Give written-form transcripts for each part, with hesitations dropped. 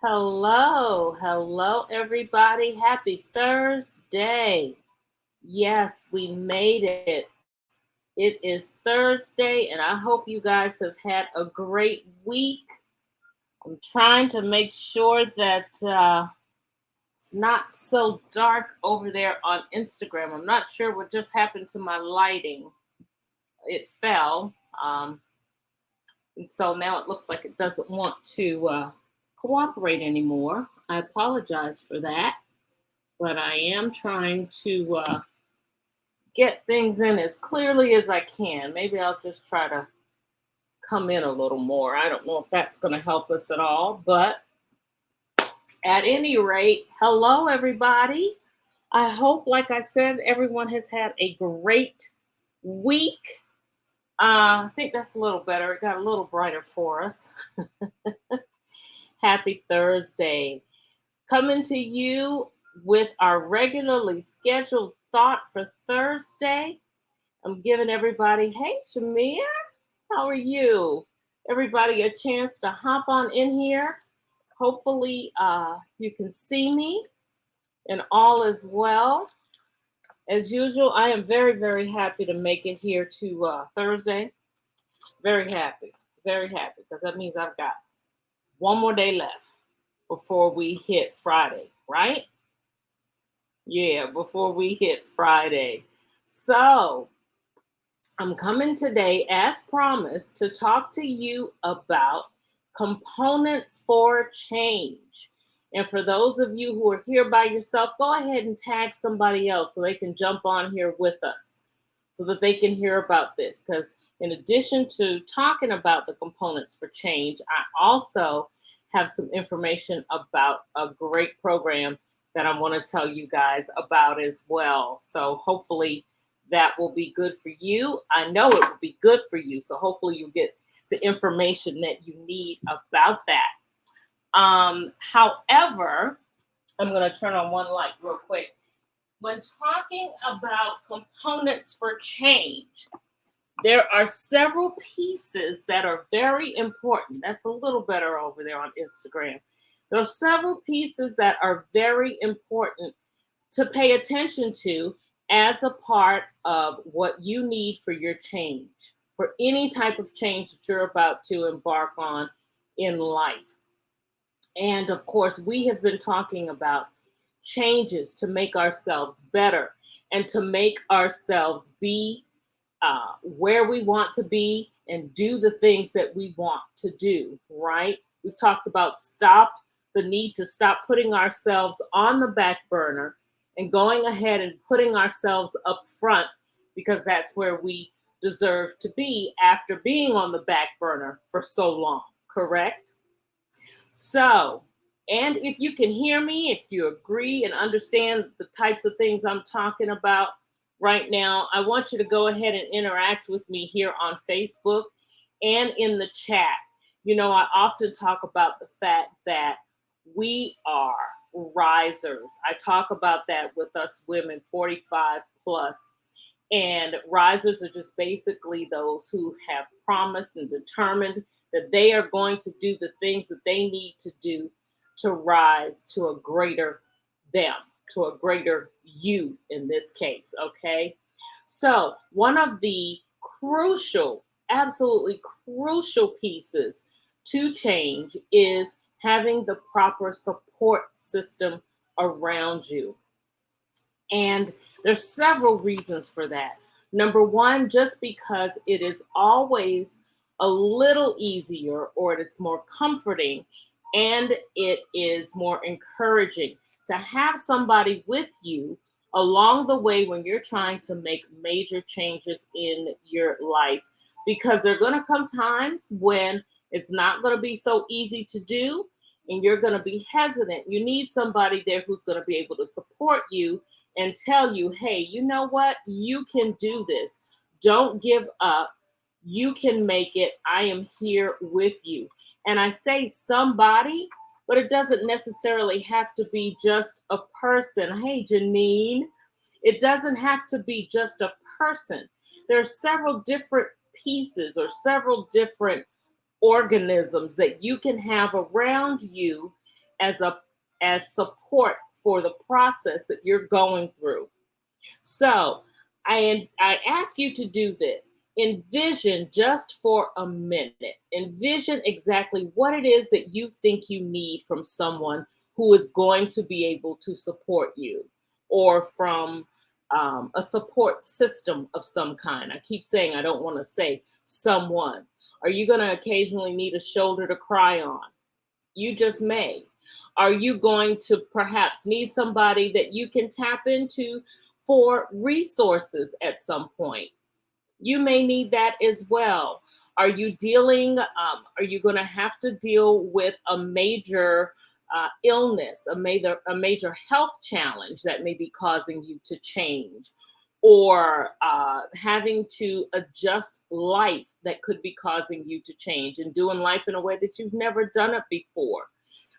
Hello, everybody. Happy Thursday. Yes, we made it. It is Thursday, and I hope you guys have had a great week. I'm trying to make sure that it's not so dark over there on Instagram. I'm not sure what just happened to my lighting. It fell. And so now it looks like it doesn't want to cooperate anymore. I apologize for that, but I am trying to get things in as clearly as I can. Maybe I'll just try to come in a little more. I don't know if that's going to help us at all, but at any rate, hello, everybody. I hope, like I said, everyone has had a great week. I think that's a little better. It got a little brighter for us. Happy Thursday. Coming to you with our regularly scheduled thought for Thursday. I'm giving everybody, hey, Shamia, how are you? Everybody a chance to hop on in here. Hopefully, you can see me and all is well. As usual, I am very, very happy to make it here to Thursday. Very happy, because that means I've got one more day left before we hit Friday, right? Yeah, before we hit Friday. So, I'm coming today, as promised, to talk to you about components for change. And for those of you who are here by yourself, go ahead and tag somebody else so they can jump on here with us so that they can hear about this. Because in addition to talking about the components for change, I also have some information about a great program that I want to tell you guys about as well. So hopefully that will be good for you. I know it will be good for you. So hopefully you get the information that you need about that. However, I'm going to turn on one light real quick. When talking about components for change, there are several pieces that are very important. That's a little better over there on Instagram. There are several pieces that are very important to pay attention to as a part of what you need for your change, for any type of change that you're about to embark on in life. And of course, we have been talking about changes to make ourselves better and to make ourselves be where we want to be and do the things that we want to do, right? We've talked about the need to stop putting ourselves on the back burner and going ahead and putting ourselves up front because that's where we deserve to be after being on the back burner for so long, correct? So, and if you can hear me, if you agree and understand the types of things I'm talking about right now, I want you to go ahead and interact with me here on Facebook and in the chat. You know, I often talk about the fact that we are risers. I talk about that with us women 45 plus. And risers are just basically those who have promised and determined that they are going to do the things that they need to do to rise to a greater them, to a greater you in this case. Okay. So, one of the crucial, absolutely crucial pieces to change is having the proper support system around you. And there's several reasons for that. Number one, just because it is always a little easier or it's more comforting and it is more encouraging to have somebody with you along the way when you're trying to make major changes in your life. Because there are going to come times when it's not going to be so easy to do and you're going to be hesitant. You need somebody there who's going to be able to support you and tell you, hey, you know what? You can do this. Don't give up. You can make it. I am here with you. And I say somebody, but it doesn't necessarily have to be just a person. Hey, Janine, it doesn't have to be just a person. There are several different pieces or several different organisms that you can have around you as a as support for the process that you're going through. So I ask you to do this. Envision just for a minute. Envision exactly what it is that you think you need from someone who is going to be able to support you, or from a support system of some kind. I keep saying I don't want to say someone. Are you going to occasionally need a shoulder to cry on? You just may. Are you going to perhaps need somebody that you can tap into for resources at some point? You may need that as well. Are you going to have to deal with a major illness, a major health challenge that may be causing you to change? Or having to adjust life that could be causing you to change and doing life in a way that you've never done it before.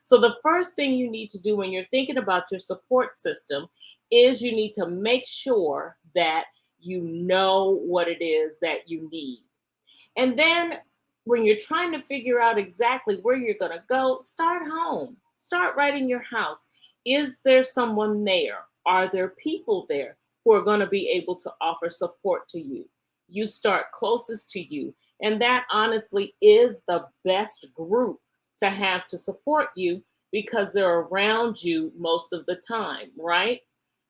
So, the first thing you need to do when you're thinking about your support system is you need to make sure that you know what it is that you need. And then when you're trying to figure out exactly where you're going to go, start home. Start right in your house. Is there someone there? Are there people there who are going to be able to offer support to you? You start closest to you. And that honestly is the best group to have to support you, because they're around you most of the time, right?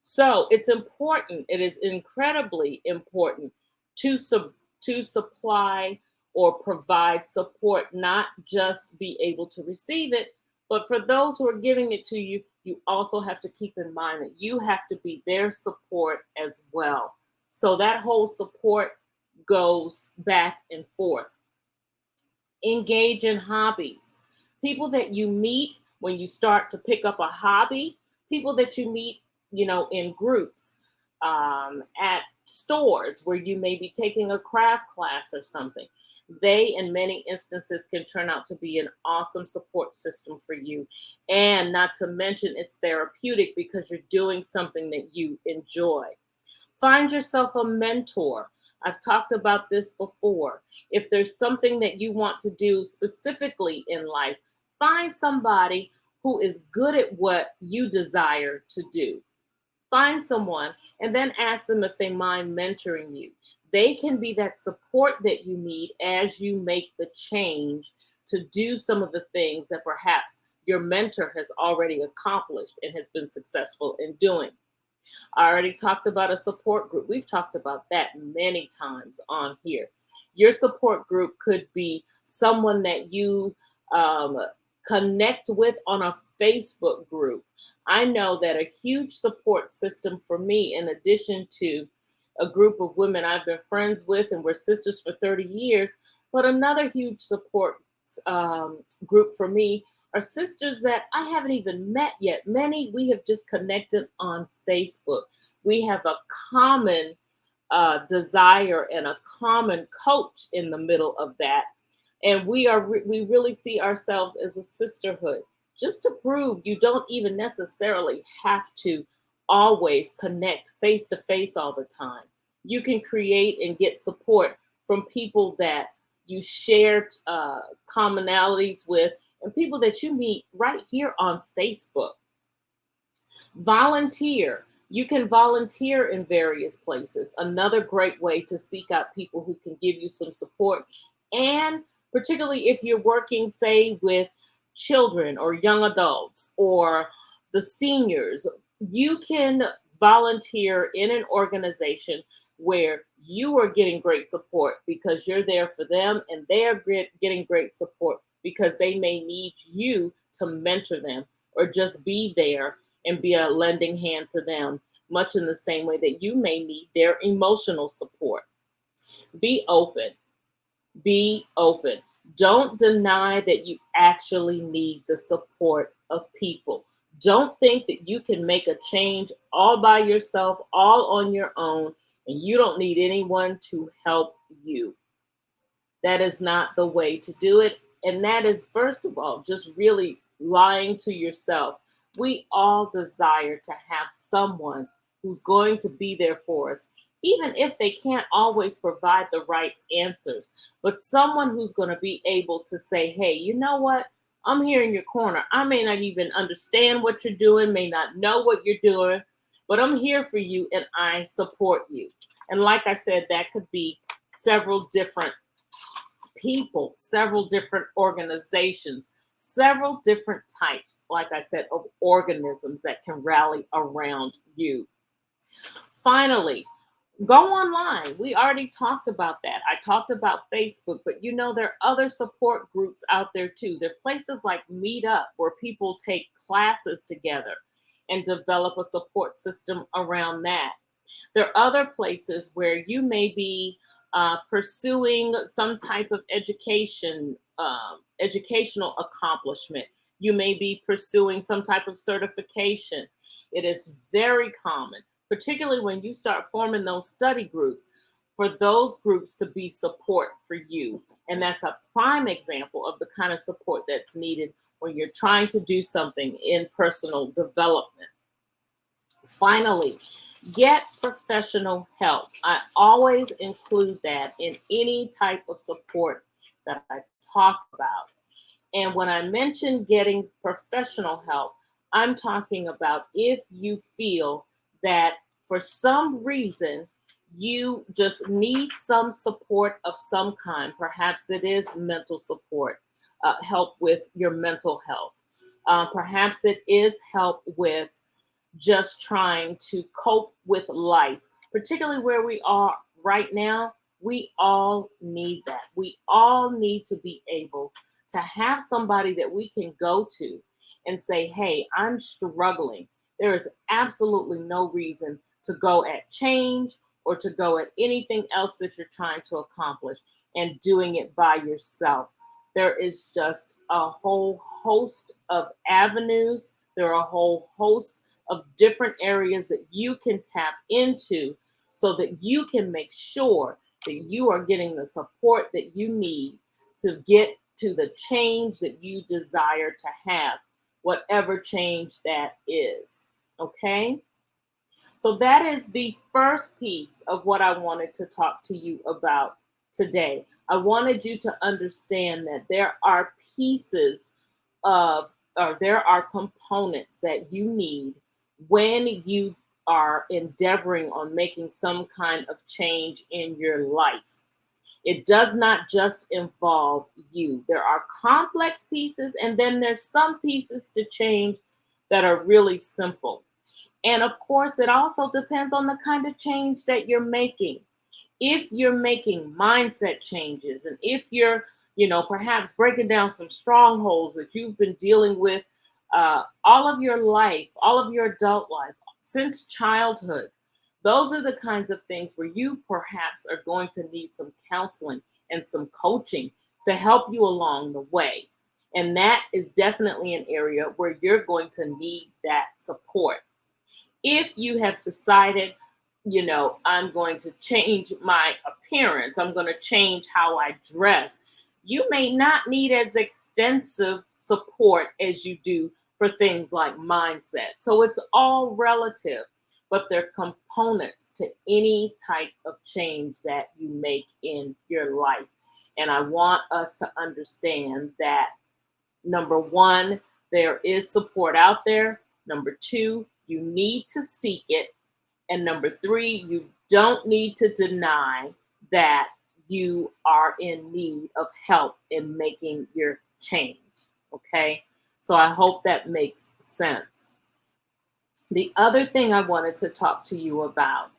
So it's important, it is incredibly important to supply or provide support, not just be able to receive it, but for those who are giving it to you, you also have to keep in mind that you have to be their support as well. So that whole support goes back and forth. Engage in hobbies. People that you meet when you start to pick up a hobby, people that you meet, in groups, at stores where you may be taking a craft class or something. They, in many instances, can turn out to be an awesome support system for you. And not to mention, it's therapeutic because you're doing something that you enjoy. Find yourself a mentor. I've talked about this before. If there's something that you want to do specifically in life, find somebody who is good at what you desire to do. Find someone and then ask them if they mind mentoring you. They can be that support that you need as you make the change to do some of the things that perhaps your mentor has already accomplished and has been successful in doing. I already talked about a support group. We've talked about that many times on here. Your support group could be someone that you um, connect with on a Facebook group. I know that a huge support system for me, in addition to a group of women I've been friends with and we're sisters for 30 years, but another huge support group for me are sisters that I haven't even met yet. Many we have just connected on Facebook. We have a common desire and a common coach in the middle of that, and we really see ourselves as a sisterhood. Just to prove you don't even necessarily have to always connect face to face all the time. You can create and get support from people that you share commonalities with, and people that you meet right here on Facebook. Volunteer. You can volunteer in various places. Another great way to seek out people who can give you some support. And particularly if you're working, say, with children or young adults or the seniors, you can volunteer in an organization where you are getting great support because you're there for them, and they are getting great support because they may need you to mentor them or just be there and be a lending hand to them, much in the same way that you may need their emotional support. Be open. Be open. Don't deny that you actually need the support of people. Don't think that you can make a change all by yourself, all on your own, and you don't need anyone to help you. That is not the way to do it. And that is, first of all, just really lying to yourself. We all desire to have someone who's going to be there for us, even if they can't always provide the right answers, but someone who's going to be able to say, hey, you know what? I'm here in your corner. I may not even understand what you're doing, may not know what you're doing, but I'm here for you and I support you. And like I said, that could be several different people, several different organizations, several different types, like I said, of organisms that can rally around you. Finally, go online. We already talked about that. I talked about Facebook, but there are other support groups out there too. There are places like Meetup where people take classes together and develop a support system around that. There are other places where you may be pursuing some type of educational accomplishment. You may be pursuing some type of certification. It is very common, particularly when you start forming those study groups, for those groups to be support for you. And that's a prime example of the kind of support that's needed when you're trying to do something in personal development. Finally, get professional help. I always include that in any type of support that I talk about. And when I mention getting professional help, I'm talking about if you feel that for some reason you just need some support of some kind. Perhaps it is mental support, help with your mental health. Perhaps it is help with just trying to cope with life, particularly where we are right now. We all need that. We all need to be able to have somebody that we can go to and say, hey, I'm struggling. There is absolutely no reason to go at change or to go at anything else that you're trying to accomplish and doing it by yourself. There is just a whole host of avenues. There are a whole host of different areas that you can tap into so that you can make sure that you are getting the support that you need to get to the change that you desire to have, whatever change that is. Okay? So that is the first piece of what I wanted to talk to you about today. I wanted you to understand that there are pieces of, or there are components that you need when you are endeavoring on making some kind of change in your life. It does not just involve you. There are complex pieces, and then there's some pieces to change that are really simple. And of course, it also depends on the kind of change that you're making. If you're making mindset changes, and if you're, perhaps breaking down some strongholds that you've been dealing with all of your life, all of your adult life, since childhood, those are the kinds of things where you perhaps are going to need some counseling and some coaching to help you along the way. And that is definitely an area where you're going to need that support. If you have decided, I'm going to change my appearance, I'm going to change how I dress, you may not need as extensive support as you do for things like mindset. So it's all relative, but they're components to any type of change that you make in your life. And I want us to understand that, number one, there is support out there. Number two, you need to seek it. And number three, you don't need to deny that you are in need of help in making your change. Okay? So I hope that makes sense. The other thing I wanted to talk to you about,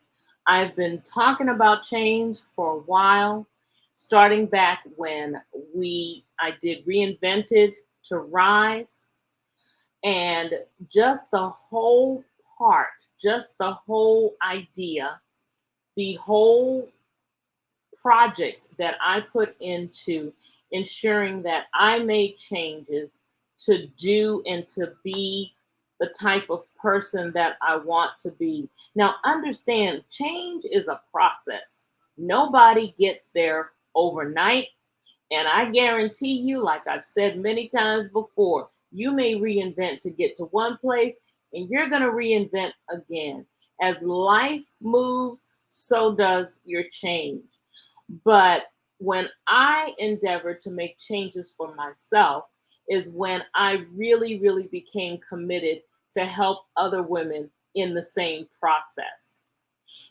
I've been talking about change for a while, starting back when I did Reinvented to Rise, and just the whole part, just the whole idea, the whole project that I put into ensuring that I made changes to do and to be the type of person that I want to be. Now, understand, change is a process. Nobody gets there overnight. And I guarantee you, like I've said many times before, you may reinvent to get to one place and you're going to reinvent again. As life moves, so does your change. But when I endeavor to make changes for myself, is when I really, really became committed to help other women in the same process.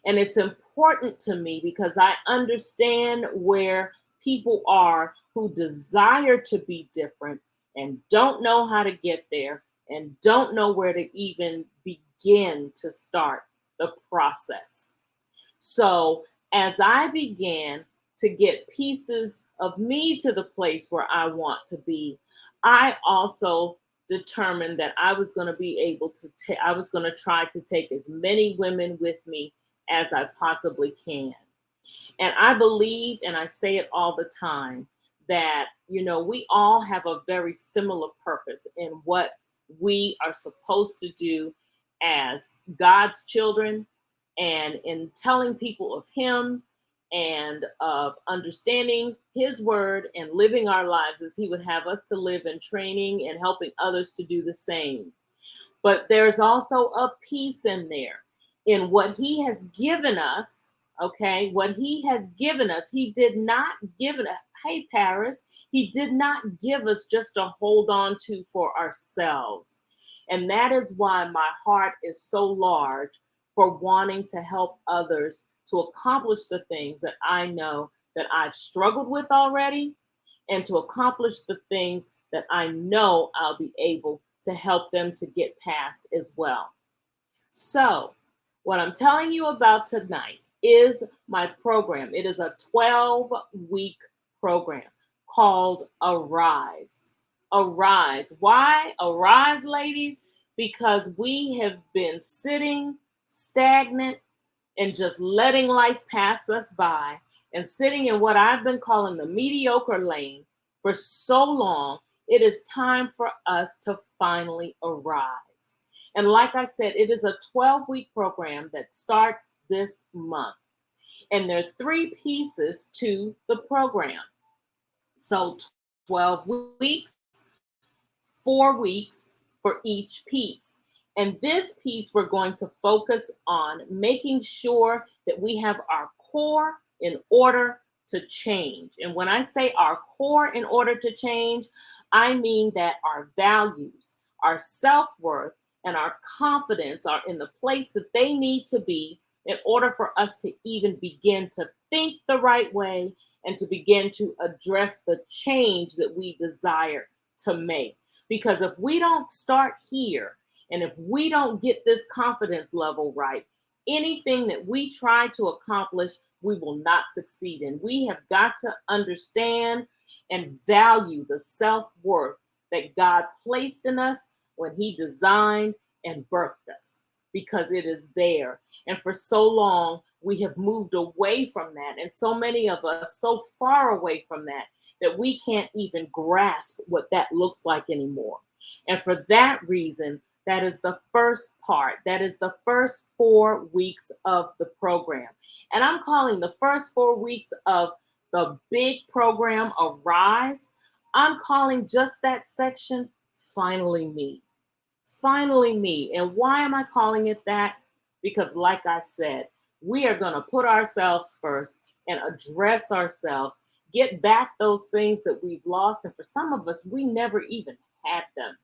And it's important to me because I understand where people are who desire to be different and don't know how to get there and don't know where to even begin to start the process. So, as I began to get pieces of me to the place where I want to be, I also determined that I was going to be able to I was going to try to take as many women with me as I possibly can. And I believe, and I say it all the time, that, we all have a very similar purpose in what we are supposed to do as God's children, and in telling people of Him and of understanding His word and living our lives as He would have us to live, in training and helping others to do the same. But there's also a piece in there in what He has given us. Okay, what He has given us, He did not give it. Hey, Paris, He did not give us just to hold on to for ourselves. And that is why my heart is so large for wanting to help others to accomplish the things that I know that I've struggled with already, and to accomplish the things that I know I'll be able to help them to get past as well. So, what I'm telling you about tonight is my program. It is a 12-week program called Arise. Arise. Why arise, ladies? Because we have been sitting stagnant and just letting life pass us by, and sitting in what I've been calling the mediocre lane for so long. It is time for us to finally arise. And like I said, it is a 12-week program that starts this month. And there are 3 pieces to the program. So 12 weeks, 4 weeks for each piece. And this piece, we're going to focus on making sure that we have our core in order to change. And when I say our core in order to change, I mean that our values, our self-worth, and our confidence are in the place that they need to be in order for us to even begin to think the right way and to begin to address the change that we desire to make. Because if we don't start here, and if we don't get this confidence level right, anything that we try to accomplish, we will not succeed in. We have got to understand and value the self-worth that God placed in us when He designed and birthed us, because it is there. And for so long, we have moved away from that. And so many of us so far away from that, that we can't even grasp what that looks like anymore. And for that reason, that is the first part. That is the first 4 weeks of the program. And I'm calling the first 4 weeks of the big program Arise, I'm calling just that section Finally Me. Finally Me. And why am I calling it that? Because like I said, we are going to put ourselves first and address ourselves, get back those things that we've lost. And for some of us, we never even had them.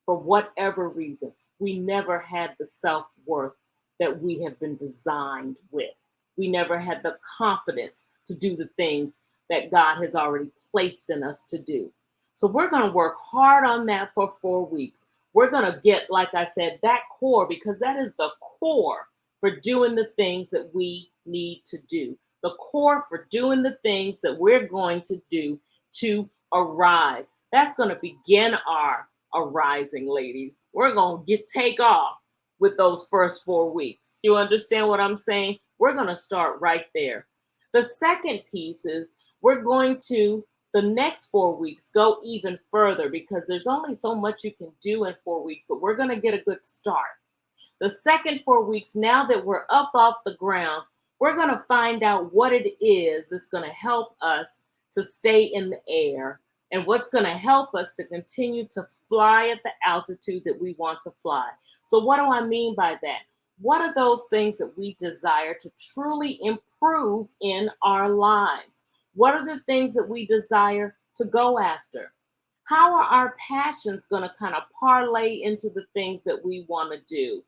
For whatever reason, we never had the self-worth that we have been designed with. We never had the confidence to do the things that God has already placed in us to do. So we're going to work hard on that for 4 weeks. We're going to get, like I said, that core, because that is the core for doing the things that we need to do. The core for doing the things that we're going to do to arise. That's going to begin our arising, ladies. We're going to take off with those first 4 weeks. You understand what I'm saying? We're going to start right there. The second piece is we're going to, the next 4 weeks, go even further, because there's only so much you can do in 4 weeks, but we're going to get a good start. The second 4 weeks, now that we're up off the ground, we're going to find out what it is that's going to help us to stay in the air, and what's going to help us to continue to fly at the altitude that we want to fly. So what do I mean by that? What are those things that we desire to truly improve in our lives? What are the things that we desire to go after? How are our passions going to kind of parlay into the things that we want to do?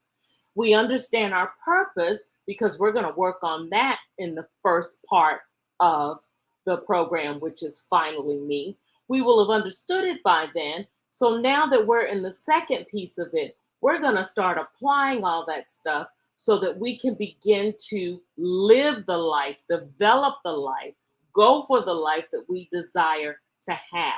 We understand our purpose because we're going to work on that in the first part of the program, which is Finally Me. We will have understood it by then. So now that we're in the second piece of it, we're going to start applying all that stuff so that we can begin to live the life, develop the life, go for the life that we desire to have.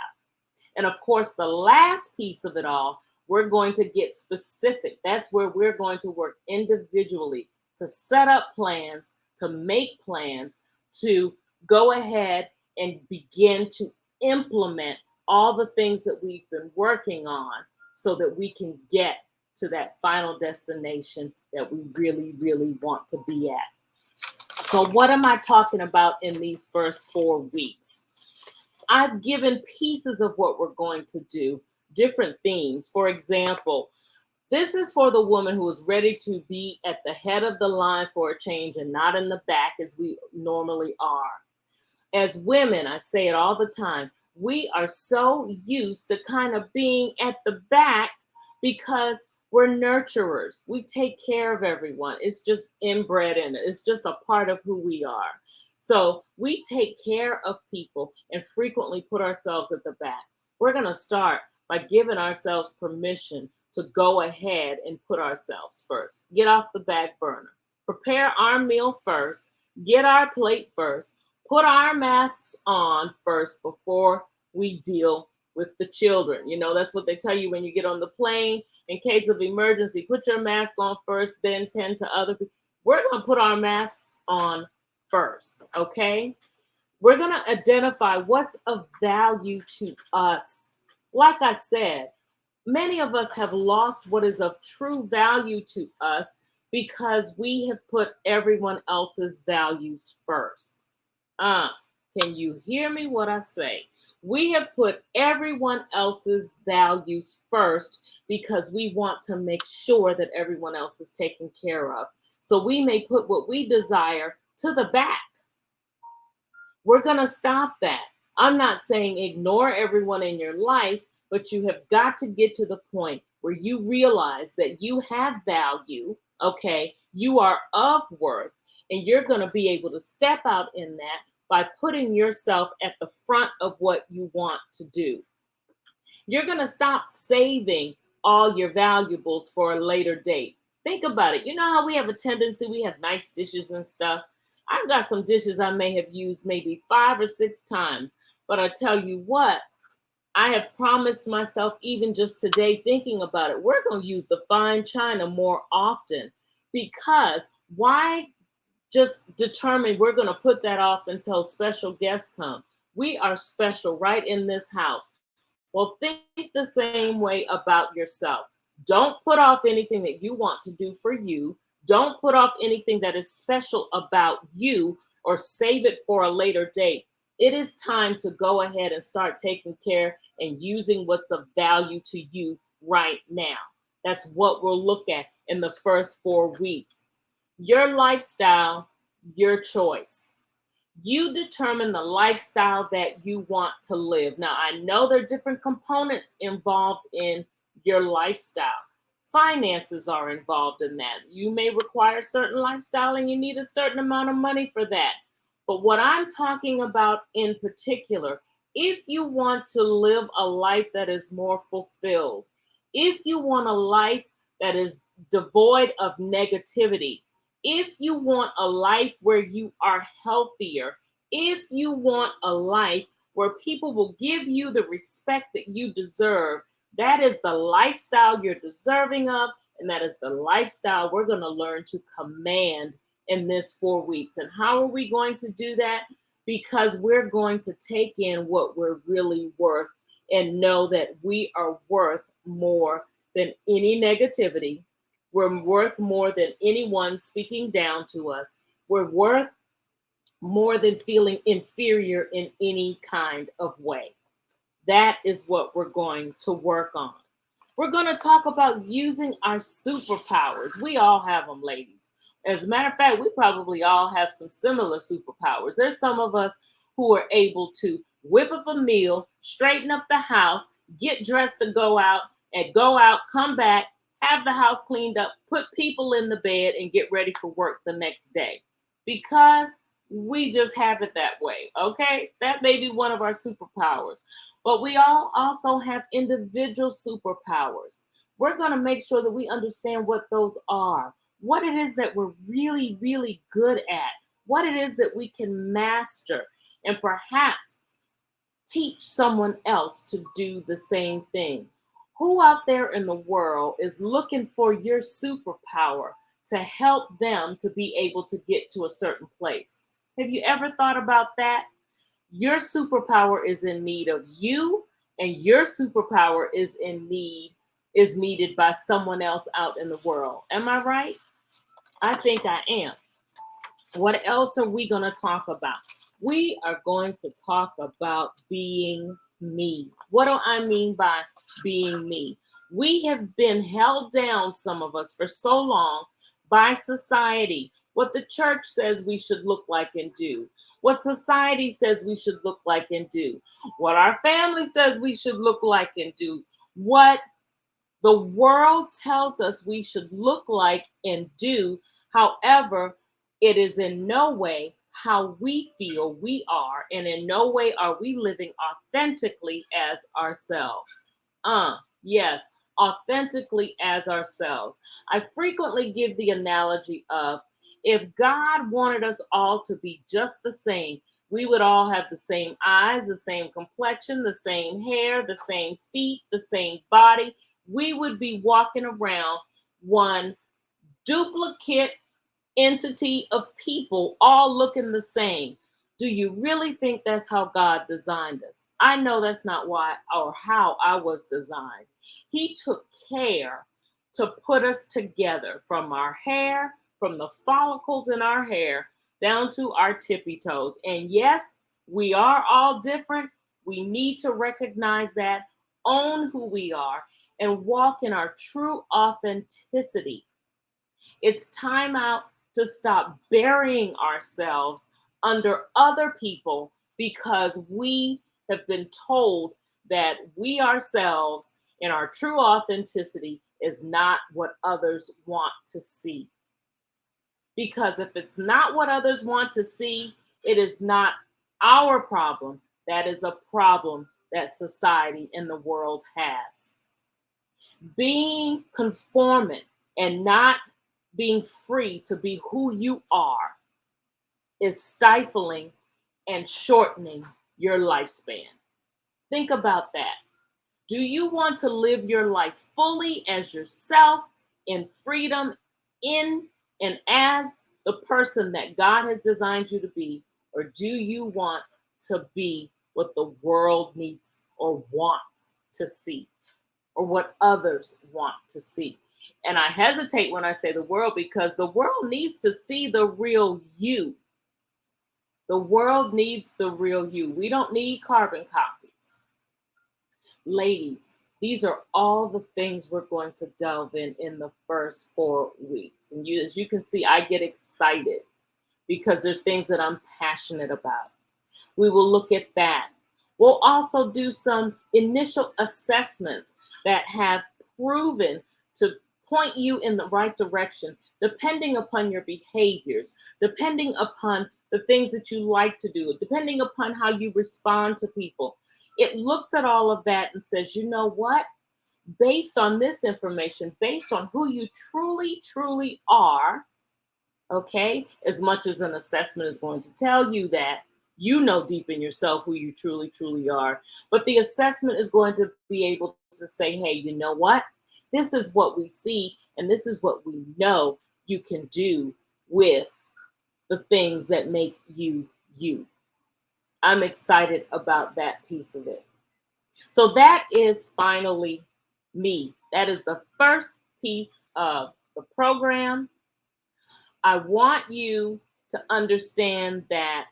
And of course, the last piece of it all, we're going to get specific. That's where we're going to work individually to set up plans, to make plans, to go ahead and begin to implement all the things that we've been working on so that we can get to that final destination that we really, really want to be at. So, what am I talking about in these first 4 weeks? I've given pieces of what we're going to do, different themes. For example, this is for the woman who is ready to be at the head of the line for a change and not in the back as we normally are. As women, I say it all the time, we are so used to kind of being at the back because we're nurturers. We take care of everyone. It's just inbred in it. It's just a part of who we are. So we take care of people and frequently put ourselves at the back. We're going to start by giving ourselves permission to go ahead and put ourselves first. Get off the back burner. Prepare our meal first. Get our plate first. Put our masks on first before we deal with the children. You know, that's what they tell you when you get on the plane. In case of emergency, put your mask on first, then tend to other people. We're going to put our masks on first, okay? We're going to identify what's of value to us. Like I said, many of us have lost what is of true value to us because we have put everyone else's values first. Can you hear me what I say? We have put everyone else's values first because we want to make sure that everyone else is taken care of. So we may put what we desire to the back. We're going to stop that. I'm not saying ignore everyone in your life, but you have got to get to the point where you realize that you have value, okay? You are of worth, and you're going to be able to step out in that by putting yourself at the front of what you want to do. You're going to stop saving all your valuables for a later date. Think about it. You know how we have a tendency, we have nice dishes and stuff. I've got some dishes I may have used maybe 5 or 6 times, but I tell you what, I have promised myself even just today thinking about it, we're going to use the fine china more often because why just determine we're going to put that off until special guests come? We are special right in this house. Well, think the same way about yourself. Don't put off anything that you want to do for you. Don't put off anything that is special about you or save it for a later date. It is time to go ahead and start taking care and using what's of value to you right now. That's what we'll look at in the first 4 weeks. Your lifestyle, your choice. You determine the lifestyle that you want to live. Now, I know there are different components involved in your lifestyle. Finances are involved in that. You may require a certain lifestyle and you need a certain amount of money for that. But what I'm talking about in particular, if you want to live a life that is more fulfilled, if you want a life that is devoid of negativity, if you want a life where you are healthier, if you want a life where people will give you the respect that you deserve, that is the lifestyle you're deserving of, and that is the lifestyle we're going to learn to command in this 4 weeks. And how are we going to do that? Because we're going to take in what we're really worth and know that we are worth more than any negativity. We're worth more than anyone speaking down to us. We're worth more than feeling inferior in any kind of way. That is what we're going to work on. We're going to talk about using our superpowers. We all have them, ladies. As a matter of fact, we probably all have some similar superpowers. There's some of us who are able to whip up a meal, straighten up the house, get dressed to go out, and go out, come back, have the house cleaned up, put people in the bed, and get ready for work the next day. Because we just have it that way, okay? That may be one of our superpowers. But we all also have individual superpowers. We're going to make sure that we understand what those are, what it is that we're really, really good at, what it is that we can master, and perhaps teach someone else to do the same thing. Who out there in the world is looking for your superpower to help them to be able to get to a certain place? Have you ever thought about that? Your superpower is in need of you, and your superpower is needed by someone else out in the world. Am I right? I think I am. What else are we going to talk about? We are going to talk about being me. What do I mean by being me? We have been held down, some of us, for so long by society. What the church says we should look like and do. What society says we should look like and do. What our family says we should look like and do. What the world tells us we should look like and do. However, it is in no way how we feel we are, and in no way are we living authentically as ourselves. Yes, authentically as ourselves. I frequently give the analogy of, if God wanted us all to be just the same, we would all have the same eyes, the same complexion, the same hair, the same feet, the same body. We would be walking around one duplicate entity of people all looking the same. Do you really think that's how God designed us? I know that's not why or how I was designed. He took care to put us together, from our hair, from the follicles in our hair down to our tippy toes. And yes, we are all different. We need to recognize that, own who we are, and walk in our true authenticity. It's time out to stop burying ourselves under other people because we have been told that we ourselves in our true authenticity is not what others want to see. Because if it's not what others want to see, it is not our problem. That is a problem that society and the world has. Being conformant and not being free to be who you are is stifling and shortening your lifespan. Think about that. Do you want to live your life fully as yourself, in freedom, in and as the person that God has designed you to be? Or do you want to be what the world needs or wants to see, or what others want to see? And I hesitate when I say the world, because the world needs to see the real you. The world needs the real you. We don't need carbon copies. Ladies, these are all the things we're going to delve in the first 4 weeks. And as you can see, I get excited because they're things that I'm passionate about. We will look at that. We'll also do some initial assessments that have proven to point you in the right direction, depending upon your behaviors, depending upon the things that you like to do, depending upon how you respond to people. It looks at all of that and says, you know what? Based on this information, based on who you truly, truly are, okay, as much as an assessment is going to tell you that, you know deep in yourself who you truly, truly are. But the assessment is going to be able to say, hey, you know what? This is what we see, and this is what we know you can do with the things that make you you. I'm excited about that piece of it. So that is finally me. That is the first piece of the program. I want you to understand that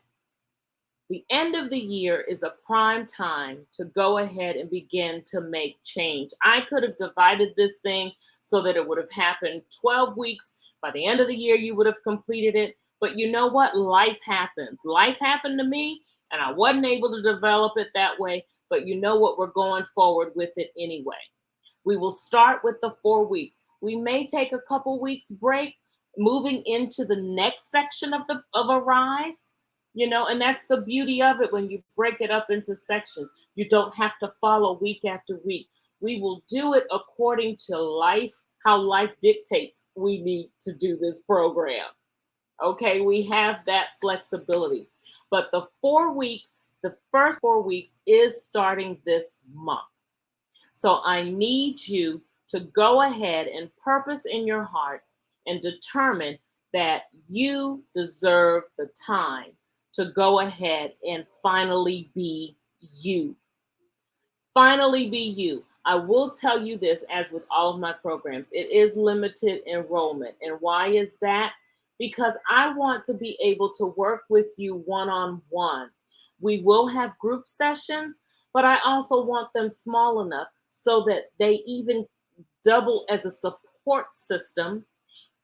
the end of the year is a prime time to go ahead and begin to make change. I could have divided this thing so that it would have happened 12 weeks. By the end of the year, you would have completed it. But you know what? Life happens. Life happened to me, and I wasn't able to develop it that way. but you know what? We're going forward with it anyway. We will start with the 4 weeks. We may take a couple weeks break moving into the next section of Arise, and that's the beauty of it when you break it up into sections. You don't have to follow week after week. We will do it according to life, how life dictates we need to do this program. Okay, we have that flexibility. But the first 4 weeks is starting this month. So I need you to go ahead and purpose in your heart and determine that you deserve the time to go ahead and finally be you. Finally be you. I will tell you this, as with all of my programs, it is limited enrollment. And why is that? Because I want to be able to work with you one-on-one. We will have group sessions, but I also want them small enough so that they even double as a support system,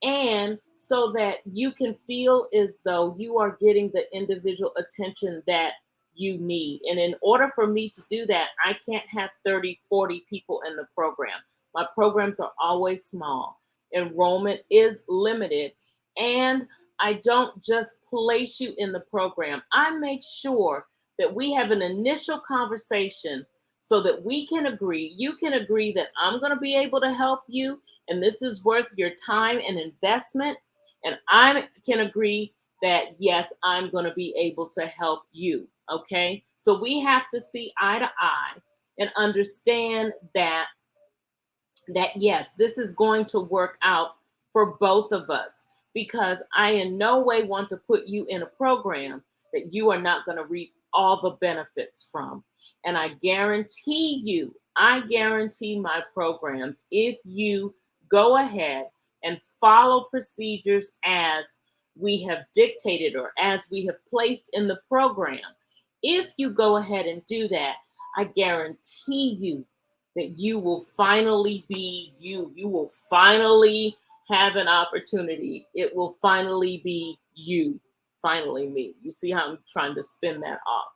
and so that you can feel as though you are getting the individual attention that you need. And in order for me to do that, I can't have 30, 40 people in the program. My programs are always small. Enrollment is limited. And I don't just place you in the program. I make sure that we have an initial conversation so that we can agree, you can agree that I'm going to be able to help you, and this is worth your time and investment. And I can agree that, yes, I'm going to be able to help you. Okay. So we have to see eye to eye and understand that yes, this is going to work out for both of us, because I in no way want to put you in a program that you are not going to reap all the benefits from. And I guarantee my programs, if you go ahead and follow procedures as we have dictated or as we have placed in the program, if you go ahead and do that, I guarantee you that you will finally be you. You will finally have an opportunity. It will finally be you, finally me. You see how I'm trying to spin that off?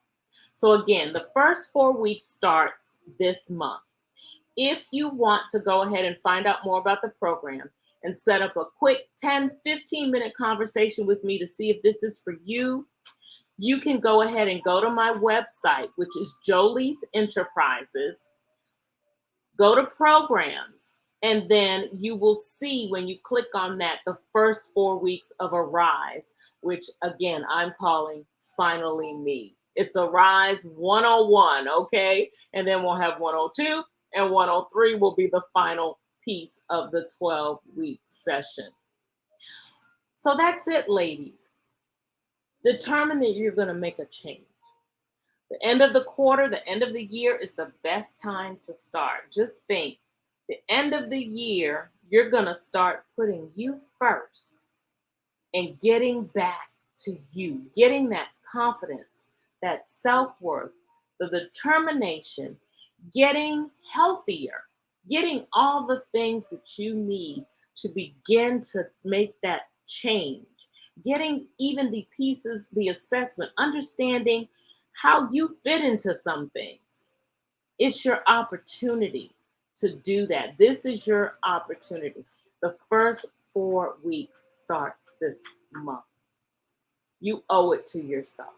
So again, the first 4 weeks starts this month. If you want to go ahead and find out more about the program and set up a quick 10, 15-minute conversation with me to see if this is for you, you can go ahead and go to my website, which is Jolie's Enterprises. Go to programs, and then you will see when you click on that, the first 4 weeks of Arise, which again, I'm calling Finally Me. It's Arise 101, okay? And then we'll have 102, and 103 will be the final piece of the 12-week session. So that's it, ladies. Determine that you're going to make a change. The end of the quarter, the end of the year is the best time to start. Just think, the end of the year, you're going to start putting you first and getting back to you, getting that confidence, that self-worth, the determination, getting healthier, getting all the things that you need to begin to make that change, getting even the pieces, the assessment, understanding how you fit into some things. It's your opportunity to do that. This is your opportunity. The first 4 weeks starts this month. You owe it to yourself.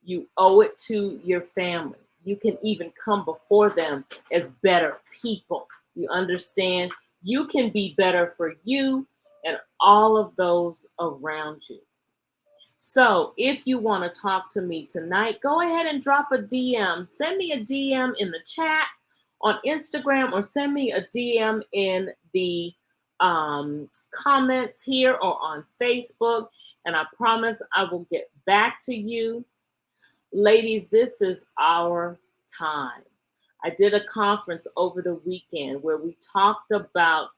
You owe it to your family. You can even come before them as better people. You understand? You can be better for you and all of those around you. So if you want to talk to me tonight, go ahead and drop a DM. Send me a DM in the chat on Instagram, or send me a DM in the comments here or on Facebook. And I promise I will get back to you. Ladies, this is our time. I did a conference over the weekend where we talked about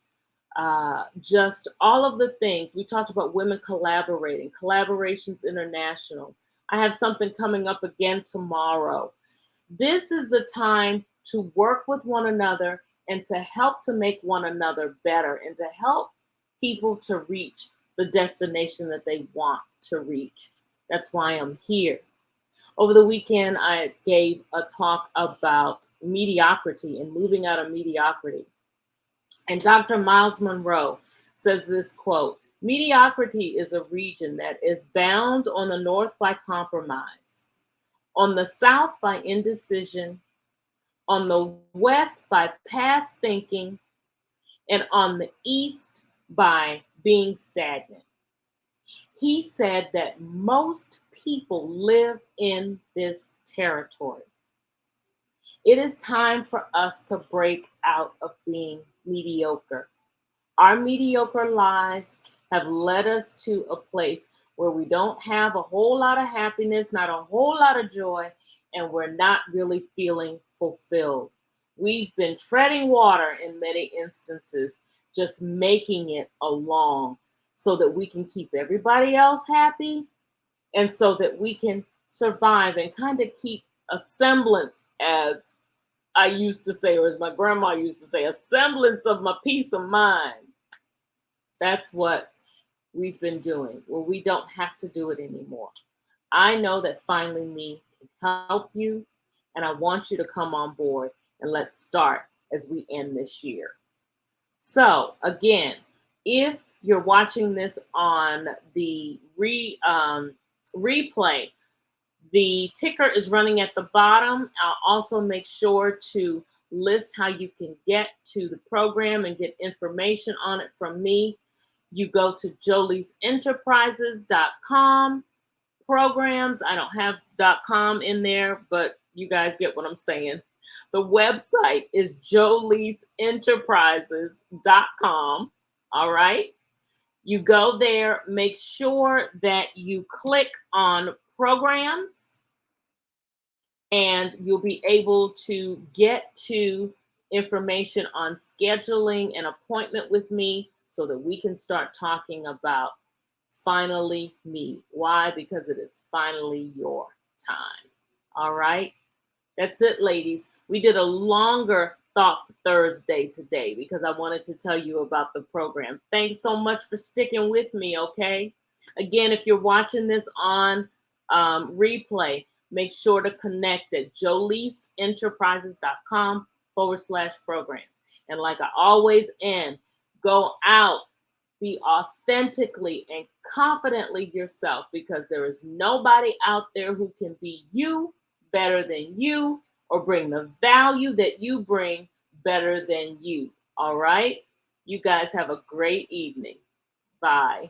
just all of the things. We talked about women collaborating, Collaborations International. I have something coming up again tomorrow. This is the time to work with one another and to help to make one another better and to help people to reach the destination that they want to reach. That's why I'm here. Over the weekend, I gave a talk about mediocrity and moving out of mediocrity. And Dr. Miles Monroe says this quote: mediocrity is a region that is bound on the north by compromise, on the south by indecision, on the west by past thinking, and on the east by being stagnant. He said that most people live in this territory. It is time for us to break out of being mediocre. Our mediocre lives have led us to a place where we don't have a whole lot of happiness, not a whole lot of joy, and we're not really feeling fulfilled. We've been treading water in many instances, just making it along so that we can keep everybody else happy and so that we can survive and kind of keep a semblance, as I used to say, or as my grandma used to say, a semblance of my peace of mind. That's what we've been doing. Well, we don't have to do it anymore. I know that Finally Me can help you, and I want you to come on board and let's start as we end this year. So, again, if you're watching this on the replay, the ticker is running at the bottom. I'll also make sure to list how you can get to the program and get information on it from me. You go to joliesenterprises.com programs. I don't have .com in there, but you guys get what I'm saying. The website is joliesenterprises.com. All right. You go there, make sure that you click on programs, and you'll be able to get to information on scheduling an appointment with me so that we can start talking about Finally Me. Why? Because it is finally your time. All right. That's it, ladies. We did a longer Thought Thursday today because I wanted to tell you about the program. Thanks so much for sticking with me, okay? Again, if you're watching this on replay, make sure to connect at joliesenterprises.com/programs. And like I always end, go out, be authentically and confidently yourself, because there is nobody out there who can be you better than you or bring the value that you bring better than you. All right? You guys have a great evening. Bye.